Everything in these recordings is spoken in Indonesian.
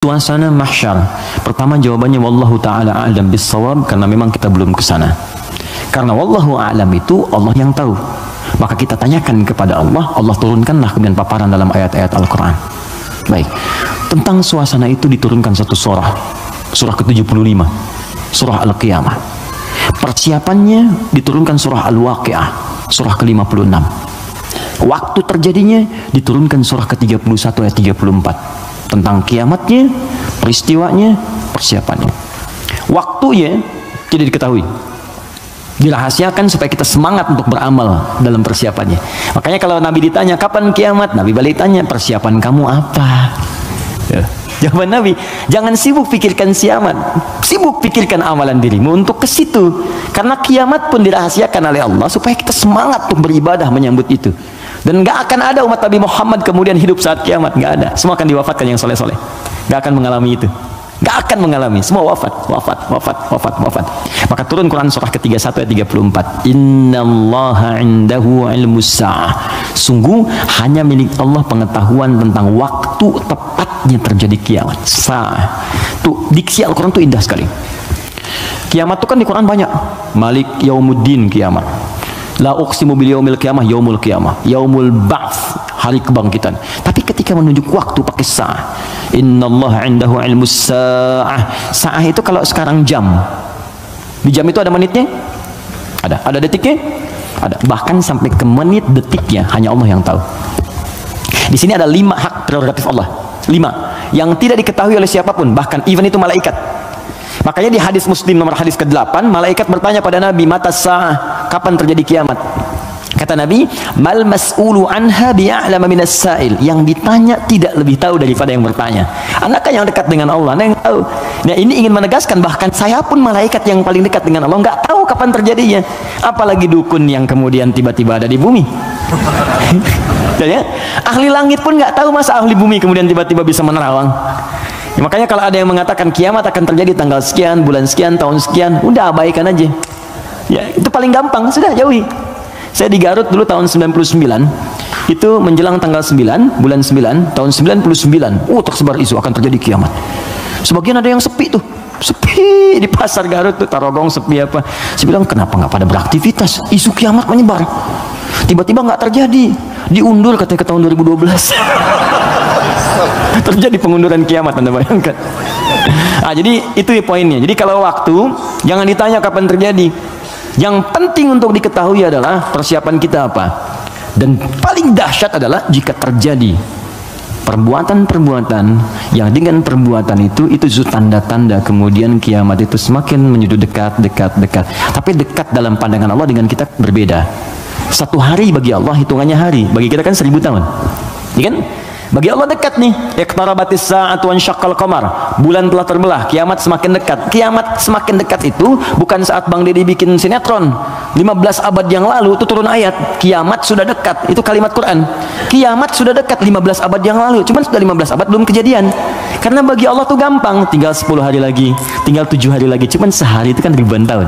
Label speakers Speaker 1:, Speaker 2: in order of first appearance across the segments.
Speaker 1: suasana mahsyar. Pertama jawabannya wallahu taala a'lam bissawab, karena memang kita belum ke sana. Karena wallahu a'lam itu Allah yang tahu. Maka kita tanyakan kepada Allah, Allah turunkanlah kemudian paparan dalam ayat-ayat Al-Qur'an. Baik. Tentang suasana itu diturunkan satu surah ke-75, surah Al-Qiyamah. Persiapannya diturunkan surah Al-Waqi'ah, surah ke-56. Waktu terjadinya diturunkan surah ke-31 ayat 34. Tentang kiamatnya, peristiwanya, persiapannya. Waktunya tidak diketahui, dirahasiakan supaya kita semangat untuk beramal dalam persiapannya. Makanya kalau Nabi ditanya kapan kiamat, Nabi balik tanya persiapan kamu apa? Ya. Jawaban Nabi, jangan sibuk pikirkan kiamat, sibuk pikirkan amalan dirimu untuk ke situ. Karena kiamat pun dirahasiakan oleh Allah supaya kita semangat untuk beribadah menyambut itu. Dan gak akan ada umat Nabi Muhammad kemudian hidup saat kiamat, gak ada. Semua akan diwafatkan yang soleh-soleh. Gak akan mengalami itu. Gak akan mengalami. Semua wafat. Maka turun Quran surah ke-31 ayat 34. Innallaha indahu ilmus sa'ah. Sungguh hanya milik Allah pengetahuan tentang waktu tepatnya terjadi kiamat. Sa'ah. Tuh, diksi Al-Quran tuh indah sekali. Kiamat tuh kan di Quran banyak. Malik yaumuddin kiamat. La uqsimu bil yaumil qiyamah, yaumul qiyamah, yaumul ba'ts, hari kebangkitan. Tapi ketika menunjuk waktu pakai sa'ah. Innallaha 'indahu 'ilmus sa'ah. Sa'ah itu kalau sekarang jam. Di jam itu ada menitnya? Ada detiknya? Ada. Bahkan sampai ke menit detiknya hanya Allah yang tahu. Di sini ada 5 hak prerogatif Allah. 5 yang tidak diketahui oleh siapapun, bahkan even itu malaikat. Makanya di hadis Muslim nomor hadis ke-8, malaikat bertanya pada Nabi, mata sa'ah, kapan terjadi kiamat? Kata Nabi, mal mas'ulu anha bi'a'lama minas sa'il. Yang ditanya tidak lebih tahu daripada yang bertanya. Anda kan yang dekat dengan Allah, Anda yang tahu. Nah, ini ingin menegaskan bahkan saya pun malaikat yang paling dekat dengan Allah nggak tahu kapan terjadinya. Apalagi dukun yang kemudian tiba-tiba ada di bumi. Ya? Ahli langit pun nggak tahu masa ahli bumi kemudian tiba-tiba bisa menerawang. Ya, makanya kalau ada yang mengatakan kiamat akan terjadi tanggal sekian, bulan sekian, tahun sekian, udah abaikan aja. Ya, itu paling gampang, sudah jauhi. Saya di Garut dulu tahun 99, itu menjelang tanggal 9, bulan 9, tahun 99, tersebar isu akan terjadi kiamat. Sebagian ada yang sepi tuh, sepi di pasar Garut tuh, Tarogong sepi apa. Saya bilang, kenapa nggak pada beraktivitas? Isu kiamat menyebar. Tiba-tiba nggak terjadi, diundur katanya ke tahun 2012. Terjadi pengunduran kiamat, Anda bayangkan. Jadi itu poinnya. Jadi kalau waktu jangan ditanya kapan terjadi. Yang penting untuk diketahui adalah persiapan kita apa. Dan paling dahsyat adalah jika terjadi perbuatan-perbuatan yang dengan perbuatan itu tanda-tanda kemudian kiamat itu semakin menuju dekat. Tapi dekat dalam pandangan Allah dengan kita berbeda. 1 hari bagi Allah hitungannya hari, bagi kita kan 1000 tahun. Ya kan? Bagi Allah dekat nih. Iqtarabatis sa'atu wansyaqqal qamar. Bulan telah terbelah, kiamat semakin dekat. Kiamat semakin dekat itu bukan saat Bang Deddy bikin sinetron 15 abad yang lalu itu turun ayat kiamat sudah dekat. Itu kalimat Quran. Kiamat sudah dekat 15 abad yang lalu. Cuman sudah 15 abad belum kejadian. Karena bagi Allah tuh gampang, tinggal 10 hari lagi, tinggal 7 hari lagi. Cuman sehari itu kan ribuan tahun.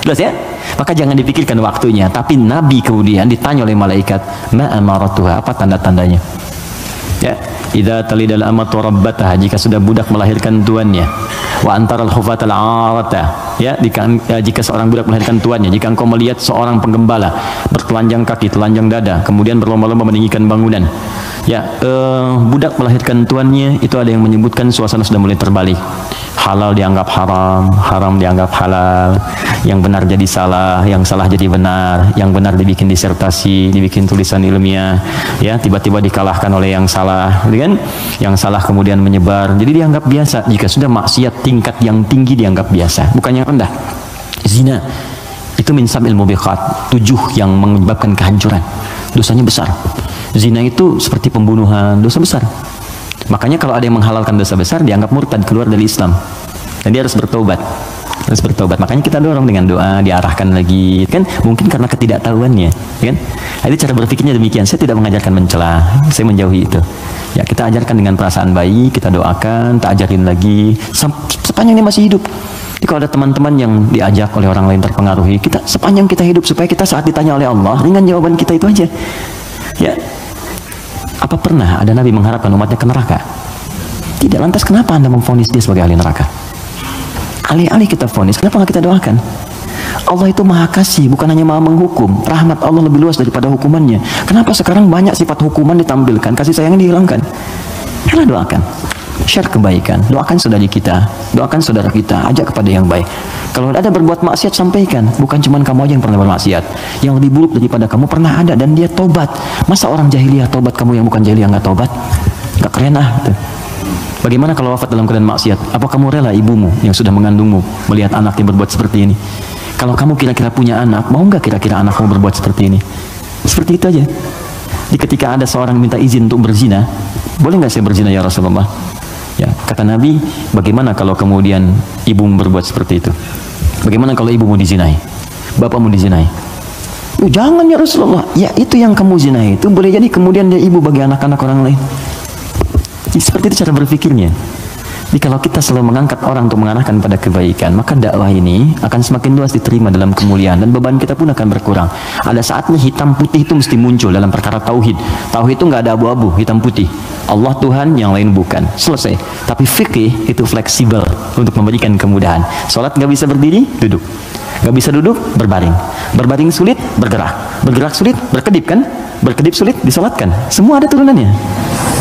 Speaker 1: Jelas ya? Maka jangan dipikirkan waktunya. Tapi Nabi kemudian ditanya oleh malaikat, ma amaratuha, apa tanda-tandanya? Ya, idza talidal amatu rabbataha, jika sudah budak melahirkan tuannya, wa antaral hufatal arata, ya, jika seorang budak melahirkan tuannya, jika engkau melihat seorang penggembala bertelanjang kaki, telanjang dada, kemudian berlomba-lomba meninggikan bangunan, ya, budak melahirkan tuannya, itu ada yang menyebutkan suasana sudah mulai terbalik. Halal dianggap haram, haram dianggap halal, yang benar jadi salah, yang salah jadi benar, yang benar dibikin disertasi, dibikin tulisan ilmiah, ya, tiba-tiba dikalahkan oleh yang salah, kan? Yang salah kemudian menyebar, jadi dianggap biasa. Jika sudah maksiat tingkat yang tinggi dianggap biasa, bukan yang rendah. Zina itu min sab'il mubiqat, 7 yang menyebabkan kehancuran, dosanya besar. Zina itu seperti pembunuhan, dosa besar. Makanya kalau ada yang menghalalkan dosa besar dianggap murtad, keluar dari Islam, dan dia harus bertobat. Makanya kita dorong dengan doa, diarahkan lagi, kan? Mungkin karena ketidaktahuannya, kan? Jadi cara berpikirnya demikian. Saya tidak mengajarkan mencela, saya menjauhi itu. Ya, kita ajarkan dengan perasaan baik, kita doakan, tak ajarin lagi sepanjang dia masih hidup. Jadi kalau ada teman-teman yang diajak oleh orang lain terpengaruhi, kita sepanjang kita hidup supaya kita saat ditanya oleh Allah dengan jawaban kita itu aja. Ya. Apa pernah ada Nabi mengharapkan umatnya ke neraka? Tidak. Lantas kenapa Anda memvonis dia sebagai ahli neraka? Alih-alih kita vonis, kenapa nggak kita doakan? Allah itu maha kasih, bukan hanya maha menghukum. Rahmat Allah lebih luas daripada hukumannya. Kenapa sekarang banyak sifat hukuman ditampilkan, kasih sayangnya dihilangkan? Yalah, doakan, share kebaikan, doakan saudari kita, doakan saudara kita, ajak kepada yang baik. Kalau ada berbuat maksiat, sampaikan. Bukan cuma kamu aja yang pernah bermaksiat. Yang lebih buruk daripada kamu pernah ada dan dia tobat. Masa orang jahiliyah tobat, kamu yang bukan jahiliyah nggak tobat? Nggak keren gitu. Bagaimana kalau wafat dalam keadaan maksiat? Apa kamu rela ibumu yang sudah mengandungmu melihat anak yang berbuat seperti ini? Kalau kamu kira-kira punya anak, mau nggak kira-kira anak kamu berbuat seperti ini? Seperti itu aja. Jadi ketika ada seorang minta izin untuk berzina, boleh nggak saya berzina ya Rasulullah? Ya, kata Nabi, bagaimana kalau kemudian ibumu berbuat seperti itu? Bagaimana kalau ibumu dizinai? Bapakmu dizinai? Oh, jangan ya Rasulullah. Ya, itu yang kamu zinai itu boleh jadi kemudian dia ibu bagi anak-anak orang lain. Seperti itu cara berpikirnya. Jadi kalau kita selalu mengangkat orang untuk mengarahkan pada kebaikan, maka dakwah ini akan semakin luas diterima dalam kemuliaan dan beban kita pun akan berkurang. Ada saatnya hitam putih itu mesti muncul dalam perkara tauhid. Tauhid itu nggak ada abu-abu, hitam putih. Allah Tuhan, yang lain bukan. Selesai. Tapi fikih itu fleksibel untuk memberikan kemudahan. Sholat nggak bisa berdiri, duduk. Nggak bisa duduk, berbaring. Berbaring sulit, bergerak. Bergerak sulit, berkedip kan? Berkedip sulit, disolatkan. Semua ada turunannya.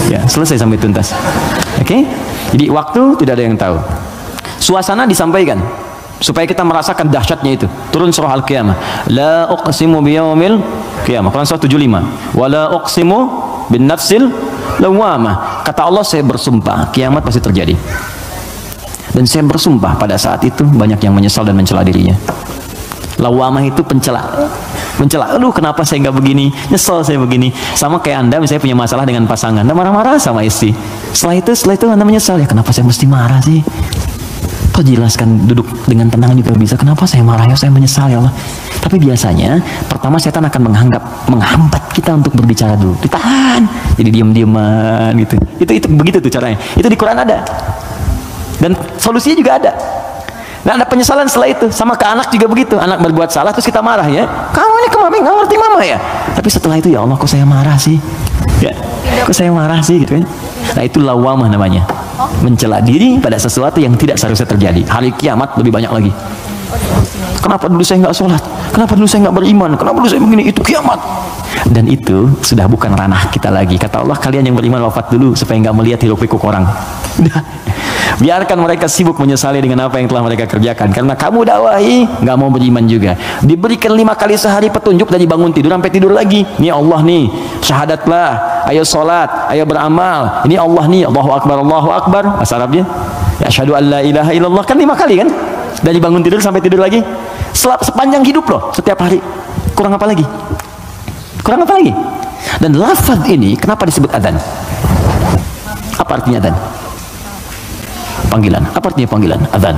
Speaker 1: Ya, selesai sampai tuntas. Oke? Jadi waktu tidak ada yang tahu. Suasana disampaikan supaya kita merasakan dahsyatnya itu. Turun surah Al-Qiyamah. La uqsimu biyaumil qiyamah. Quran surah 75. Wa la uqsimu bin nafsil lawwamah. Kata Allah, saya bersumpah kiamat pasti terjadi. Dan saya bersumpah pada saat itu banyak yang menyesal dan mencela dirinya. Lawamah itu pencela. Mencela, aduh kenapa saya nggak begini, nyesel saya begini. Sama kayak Anda misalnya punya masalah dengan pasangan, Anda marah-marah sama istri. Setelah itu Anda menyesal, ya kenapa saya mesti marah sih? Kau jelaskan, duduk dengan tenang juga bisa. Kenapa saya marah ya, saya menyesal ya Allah. Tapi biasanya pertama setan akan menghambat kita untuk berbicara dulu, ditahan, jadi diam-diaman gitu. Itu begitu tuh caranya. Itu di Quran ada. Dan solusinya juga ada. Nah, ada penyesalan setelah itu. Sama ke anak juga begitu. Anak berbuat salah terus kita marah ya. Kamu ini kemana nggak ngerti mama ya. Tapi setelah itu ya Allah, kok saya marah sih? Ya, kok saya marah sih gitu kan? Nah, itu lawamah namanya. Mencela diri pada sesuatu yang tidak seharusnya terjadi. Hari kiamat lebih banyak lagi. Kenapa dulu saya nggak sholat? Kenapa dulu saya nggak beriman? Kenapa dulu saya begini? Itu kiamat. Dan itu sudah bukan ranah kita lagi. Kata Allah, kalian yang beriman wafat dulu supaya nggak melihat hiruk pikuk orang. Biarkan mereka sibuk menyesali dengan apa yang telah mereka kerjakan. Karena kamu dakwahi, nggak mau beriman juga. Diberikan 5 kali sehari petunjuk dari bangun tidur sampai tidur lagi. Ini Allah nih, syahadatlah, ayo sholat, ayo beramal. Ini Allah nih, Allahu Akbar, Allahu Akbar. Bahasa Arabnya, ya asyhadu an la ilaha illallah, kan 5 kali kan? Dari bangun tidur sampai tidur lagi. Sepanjang hidup loh, setiap hari. Kurang apa lagi? Kurang apa lagi? Dan lafaz ini kenapa disebut adzan? Apa artinya adzan? Panggilan. Apa artinya panggilan? Adzan.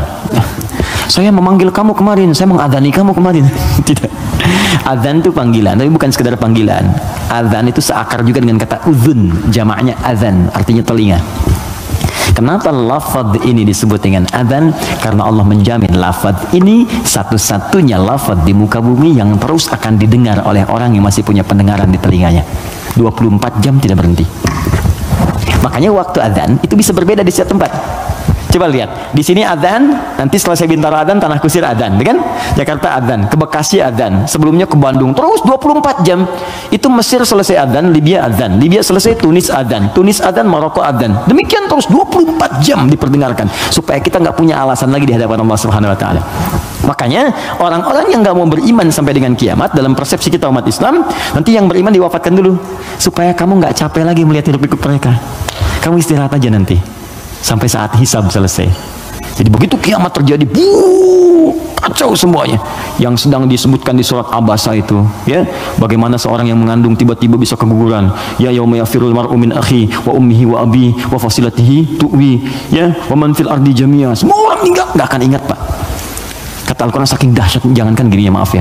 Speaker 1: Saya memanggil kamu kemarin, saya mengadani kamu kemarin. Tidak. Adzan itu panggilan, tapi bukan sekedar panggilan. Adzan itu seakar juga dengan kata uzun, jamaknya adzan, artinya telinga. Kenapa lafaz ini disebut dengan adzan? Karena Allah menjamin lafaz ini satu-satunya lafaz di muka bumi yang terus akan didengar oleh orang yang masih punya pendengaran di telinganya. 24 jam tidak berhenti. Makanya waktu adzan itu bisa berbeda di setiap tempat. Coba lihat, di sini adzan, nanti setelah saya Bintaro adzan, Tanah Kusir adzan, kan? Jakarta adzan, ke Bekasi adzan, sebelumnya ke Bandung, terus 24 jam. Itu Mesir selesai adzan, Libya adzan, Libya selesai Tunis adzan, Tunis adzan, Maroko adzan. Demikian terus 24 jam diperdengarkan supaya kita nggak punya alasan lagi di hadapan Allah Subhanahu wa taala. Makanya orang-orang yang nggak mau beriman sampai dengan kiamat dalam persepsi kita umat Islam, nanti yang beriman diwafatkan dulu supaya kamu nggak capek lagi melihat hidup pikuk mereka. Kamu istirahat aja nanti sampai saat hisab selesai. Jadi begitu kiamat terjadi, kacau semuanya. Yang sedang disebutkan di surat Abasa itu, ya, bagaimana seorang yang mengandung tiba-tiba bisa keguguran. Ya yauma yafirul mar'u min akhi wa ummihi wa abi wa fasilatihi tuwi, ya, wa man fil ardi jami'a. Semua orang nggak akan ingat, Pak. Kata Al-Quran saking dahsyat, jangankan gini ya, maaf.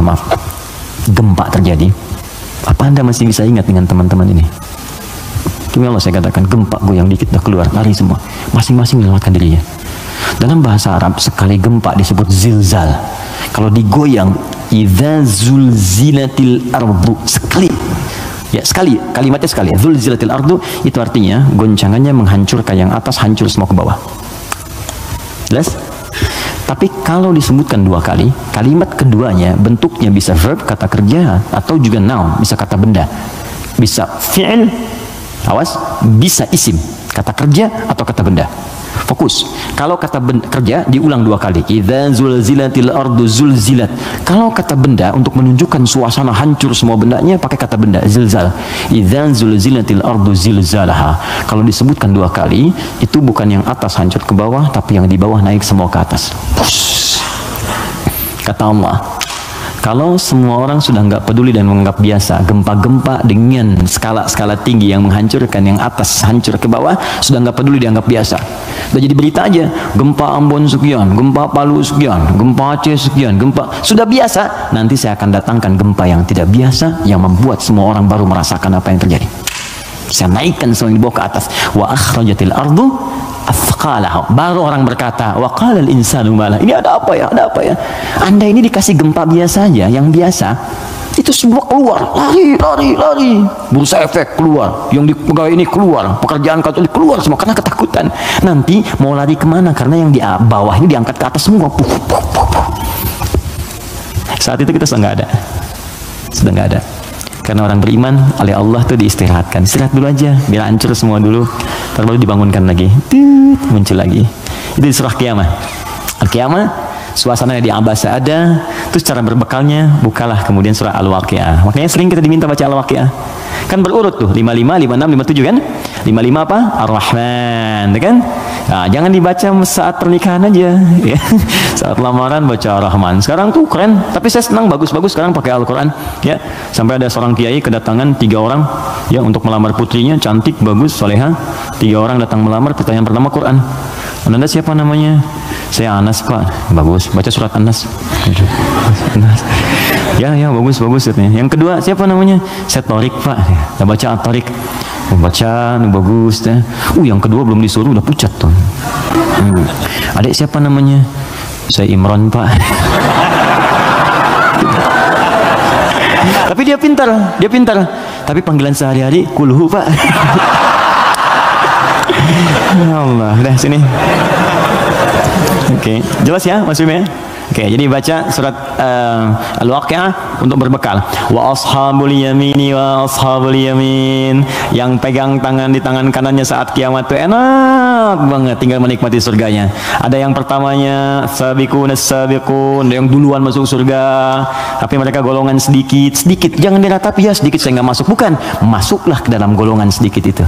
Speaker 1: Gempa terjadi. Apa Anda masih bisa ingat dengan teman-teman ini? Demi Allah saya katakan, gempa goyang dikit dah keluar, lari semua. Masing-masing menyelamatkan dirinya. Dalam bahasa Arab sekali gempa disebut zilzal. Kalau digoyang, idza zulzilatil ardu, sekali Ya sekali, kalimatnya sekali. Zulzilatil ardu itu artinya goncangannya menghancurkan yang atas, hancur semua ke bawah. Jelas? Tapi kalau disebutkan 2 kali, kalimat keduanya bentuknya bisa verb, kata kerja, atau juga noun, bisa kata benda, bisa fi'il, awas, bisa isim, kata kerja atau kata benda. Fokus. Kalau kata kerja diulang 2 kali. Idza zulzilatil ardu zulzilat. Kalau kata benda untuk menunjukkan suasana hancur semua bendanya pakai kata benda zilzal. Idza zulzilatil ardu zilzalaha. Kalau disebutkan 2 kali itu bukan yang atas hancur ke bawah, tapi yang di bawah naik semua ke atas. Push. Kata Allah, kalau semua orang sudah nggak peduli dan menganggap biasa gempa-gempa dengan skala-skala tinggi yang menghancurkan yang atas hancur ke bawah, sudah nggak peduli dianggap biasa. Udah jadi berita aja, gempa Ambon sekian, gempa Palu sekian, gempa Aceh sekian, gempa sudah biasa. Nanti saya akan datangkan gempa yang tidak biasa yang membuat semua orang baru merasakan apa yang terjadi. Saya naikkan semua yang dibawa ke atas. Wa akhrajatil ardu athqalaha. Baru orang berkata, wa qalal insanu malah. Ini ada apa ya? Ada apa ya? Anda ini dikasih gempa biasa aja, yang biasa, itu semua keluar, lari. Bursa efek keluar, yang di pegawai ini keluar, pekerjaan kantor ini keluar semua karena ketakutan. Nanti mau lari kemana? Karena yang di bawah ini diangkat ke atas semua. Saat itu kita sudah nggak ada. Sudah nggak ada. Karena orang beriman oleh Allah tuh diistirahatkan. Istirahat dulu aja, biar hancur semua dulu, baru dibangunkan lagi, muncul lagi. Itu di surah Qiyamah. Al-Qiyamah, suasananya di Abasa ada, terus cara berbekalnya bukalah kemudian surah Al-Waqi'ah. Makanya sering kita diminta baca Al-Waqi'ah. Kan berurut tuh, 55, 56, 57 kan? 55 apa? Ar-Rahman, kan? Nah, jangan dibaca saat pernikahan aja, ya. Saat lamaran baca Ar-Rahman. Sekarang tuh keren, tapi saya senang bagus-bagus sekarang pakai Al-Quran, ya. Sampai ada seorang kiai kedatangan 3 orang, ya, untuk melamar putrinya, cantik, bagus, soleha. 3 orang datang melamar, pertanyaan pertama Quran. Anda siapa namanya? Saya Anas, Pak. Bagus, baca surat Anas. Ya, bagus. Yang kedua, siapa namanya? Saya Torik, Pak. Saya baca At-Torik. Baca, bagus. Yang kedua belum disuruh, udah pucat tuh. Adik siapa namanya? Saya Imron, Pak. Tapi dia pintar. Tapi panggilan sehari-hari kulhu, Pak. Ya Allah, udah sini. Oke, jelas ya Mas Bim ya? Oke, jadi baca surat Al-Waqi'ah untuk berbekal. Wa ashabul yamini wa ashabul yamin. Yang pegang tangan di tangan kanannya saat kiamat itu enak banget, tinggal menikmati surganya. Ada yang pertamanya sabiqun as-sabiqun, yang duluan masuk surga. Tapi mereka golongan sedikit. Jangan diratapi ya sedikit saya nggak masuk. Bukan, masuklah ke dalam golongan sedikit itu.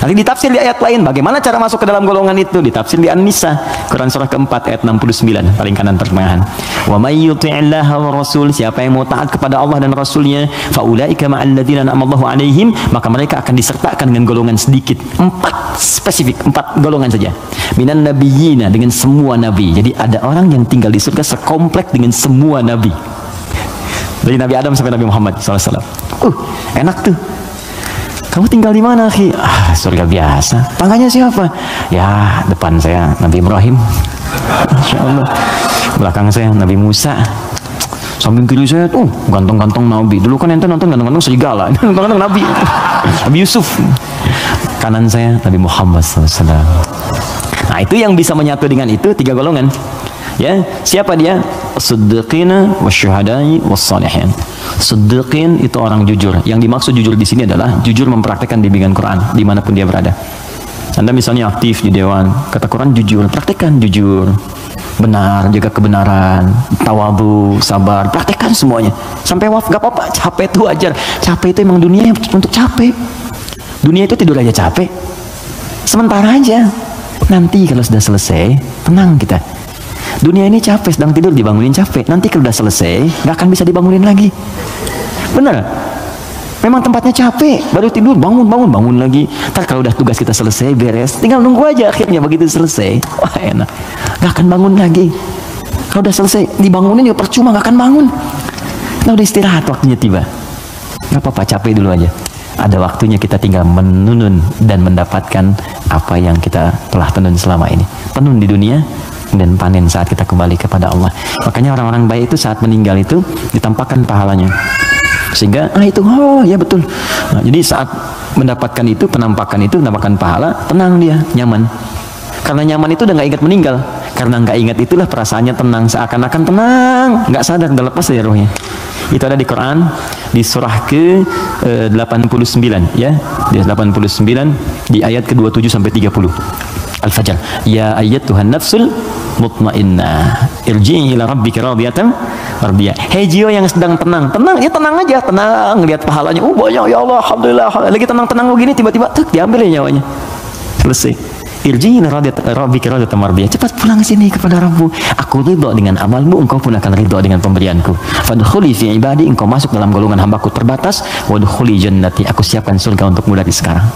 Speaker 1: Nanti ditafsir di ayat lain, bagaimana cara masuk ke dalam golongan itu? Ditafsir di An-Nisa, Quran surah keempat ayat 69, paling kanan pertengahan. Wa may yuti'illaha wa rasul, siapa yang mau taat kepada Allah dan Rasulnya, fa ulaika ma'al ladzina an'amallahu 'alaihim, maka mereka akan disertakan dengan golongan sedikit. 4 spesifik, 4 golongan saja. Minan nabiyyina, dengan semua nabi. Jadi ada orang yang tinggal di surga sekomplek dengan semua nabi. Dari Nabi Adam sampai Nabi Muhammad SAW. Enak tuh. Kamu tinggal di mana, akhi? Surga biasa. Tangannya siapa? Ya, depan saya Nabi Ibrahim. Masya Allah. Belakang saya Nabi Musa. Samping kiri saya tuh ganteng-ganteng Nabi. Dulu kan ente nonton ganteng-ganteng serigala. Ganteng-ganteng Nabi. Nabi Yusuf. Kanan saya Nabi Muhammad SAW. Nah, itu yang bisa menyatu dengan itu 3 golongan. Ya, siapa dia? As-siddiqina wasyuhada'i was-salihin. Siddiqin itu orang jujur. Yang dimaksud jujur di sini adalah jujur mempraktekkan bimbingan Quran dimanapun dia berada. Anda misalnya aktif di dewan, kata Quran jujur, praktekkan jujur, benar, jaga kebenaran, tawadhu, sabar, praktekkan semuanya. Sampai wafat gak apa-apa, capek itu wajar. Capek itu emang dunia untuk capek. Dunia itu tidur aja capek. Sementara aja. Nanti kalau sudah selesai, tenang kita. Dunia ini capek, sedang tidur dibangunin capek. Nanti kalau udah selesai, nggak akan bisa dibangunin lagi. Bener? Memang tempatnya capek, baru tidur, bangun lagi. Ntar kalau udah tugas kita selesai, beres, tinggal nunggu aja akhirnya begitu selesai. Wah enak, nggak akan bangun lagi. Kalau udah selesai, dibangunin juga percuma, nggak akan bangun. Nah udah istirahat, waktunya tiba. Nggak apa-apa, capek dulu aja. Ada waktunya kita tinggal menunun dan mendapatkan apa yang kita telah tenun selama ini. Tenun di dunia, dan panen saat kita kembali kepada Allah. Makanya orang-orang baik itu saat meninggal itu ditampakkan pahalanya. Sehingga itu oh ya betul. Nah, jadi saat mendapatkan itu, penampakan pahala, tenang dia, nyaman. Karena nyaman itu udah nggak ingat meninggal. Karena nggak ingat itulah perasaannya tenang, seakan-akan tenang, nggak sadar, udah lepas dari rohnya. Itu ada di Quran di surah ke 89 ya, di 89 di ayat ke-27 sampai 30. Al-Fajr. Ya ayyatuhan nafsul mutmainnah irji'i ila rabbika radiyatan mardiyah. Hei jiwa yang sedang tenang ya tenang aja, tenang lihat pahalanya. Banyak ya Allah, alhamdulillah. Lagi tenang begini tiba-tiba diambil ya nyawanya. Selesai. Irji'i ila rabbika radiyatan mardiyah. Cepat pulang sini kepada Rabbmu. Aku ridha dengan amalmu, engkau pun akan ridha dengan pemberianku. Fadkhuli fi ibadi, engkau masuk dalam golongan hambaku terbatas. Wadkhuli jannati, aku siapkan surga untukmu dari sekarang.